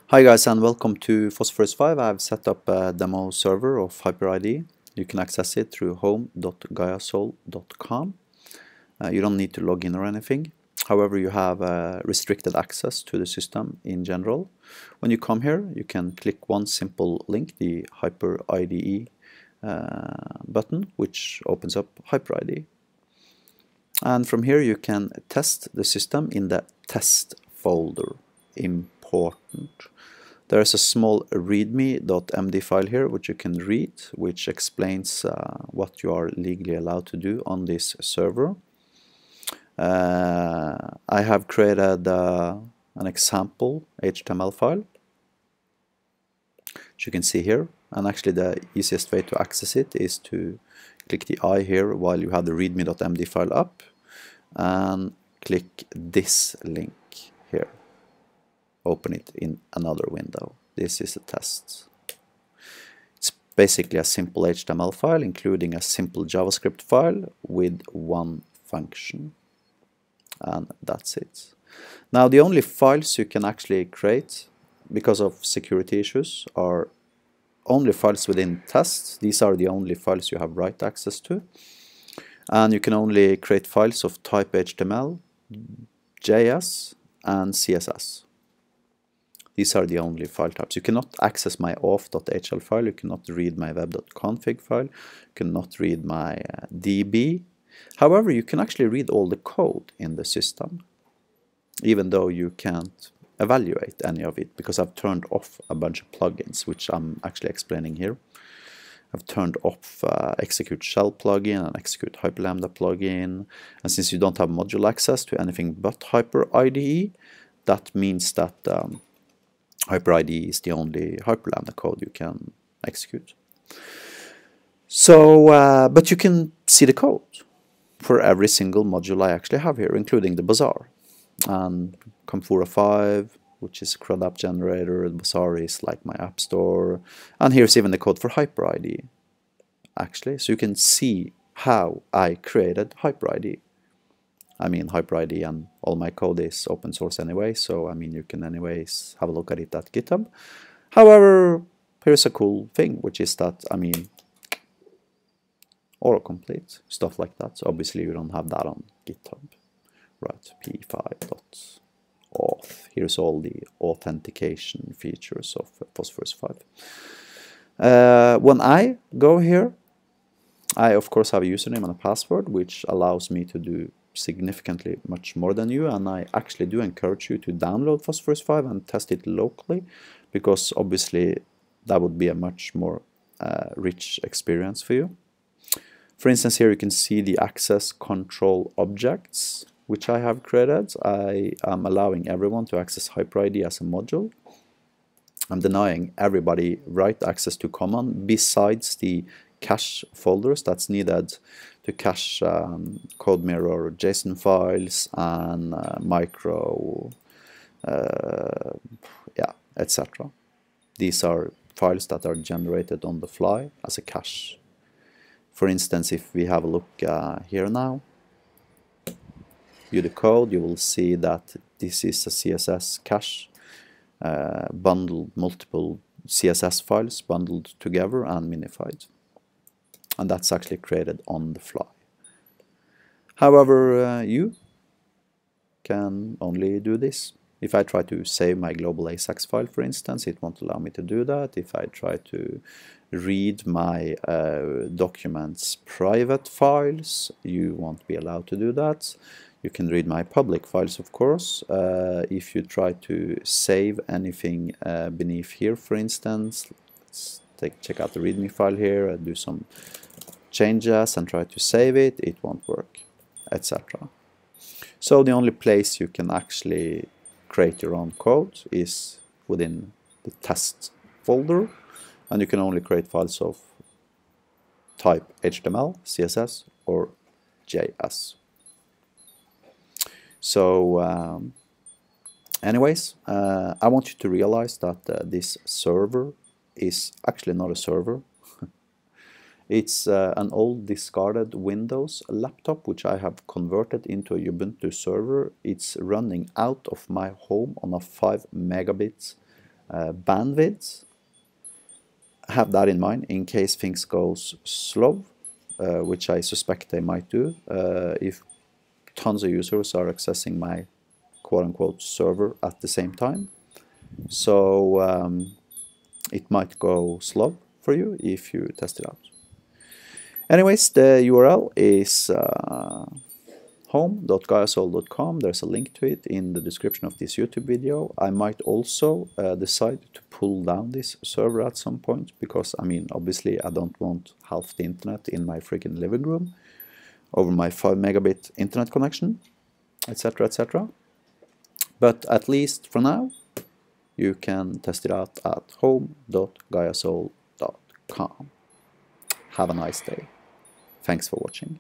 Hi guys and welcome to Phosphorus 5. I've set up a demo server of Hyper IDE. You can access it through home.gaiasol.com. You don't need to log in or anything. However, you have restricted access to the system in general. When you come here, you can click one simple link, the Hyper IDE button, which opens up Hyper IDE. And from here you can test the system in the test folder. Important. There is a small readme.md file here which you can read, which explains what you are legally allowed to do on this server. I have created an example HTML file, which you can see here, and actually the easiest way to access it is to click the I here while you have the readme.md file up and click this link here. Open it in another window. This is a test. It's basically a simple HTML file including a simple JavaScript file with one function, and that's it. Now the only files you can actually create because of security issues are only files within tests. These are the only files you have write access to, and you can only create files of type HTML, JS and CSS. These are the only file types. You cannot access my auth.hl file, you cannot read my web.config file, you cannot read my DB. However, you can actually read all the code in the system, even though you can't evaluate any of it, because I've turned off a bunch of plugins, which I'm actually explaining here. I've turned off execute shell plugin and execute hyperlambda plugin, and since you don't have module access to anything but Hyper IDE, that means that Hyper IDE is the only hyperlambda code you can execute. So, but you can see the code for every single module I actually have here, including the bazaar and Camphora 5, which is a CRUD app generator. The bazaar is like my app store, and here's even the code for Hyper IDE actually, so you can see how I created Hyper IDE. I mean, Hyper IDE and all my code is open source anyway, so I mean you can anyways have a look at it at GitHub. However, here's a cool thing, which is that, I mean, autocomplete, stuff like that. So obviously you don't have that on GitHub. Right, p5.auth. Here's all the authentication features of Phosphorus 5. When I go here, I of course have a username and a password, which allows me to do significantly much more than you, and I actually do encourage you to download Phosphorus 5 and test it locally, because obviously that would be a much more rich experience for you. For instance, here you can see the access control objects which I have created. I am allowing everyone to access Hyper IDE as a module. I'm denying everybody write access to common besides the cache folders that's needed to cache code mirror JSON files and micro, etc. These are files that are generated on the fly as a cache. For instance, if we have a look here now, view the code, you will see that this is a CSS cache, bundled multiple CSS files bundled together and minified. And that's actually created on the fly. However, you can only do this. If I try to save my global ASAX file, for instance, it won't allow me to do that. If I try to read my documents' private files, you won't be allowed to do that. You can read my public files, of course. If you try to save anything beneath here, for instance, let's check out the README file here and do some changes and try to save it, it won't work, etc. So the only place you can actually create your own code is within the test folder, and you can only create files of type HTML, CSS or JS. So anyways, I want you to realize that this server is actually not a server. It's an old discarded Windows laptop which I have converted into a Ubuntu server. It's running out of my home on a 5 megabits bandwidth. Have that in mind in case things goes slow, which I suspect they might do if tons of users are accessing my quote-unquote server at the same time. So it might go slow for you if you test it out. Anyways, the URL is home.gaiasol.com. There's a link to it in the description of this YouTube video. I might also decide to pull down this server at some point, because I mean, obviously I don't want half the internet in my freaking living room over my 5 megabit internet connection, etc, etc. But at least for now, you can test it out at home.gaiasol.com. Have a nice day. Thanks for watching.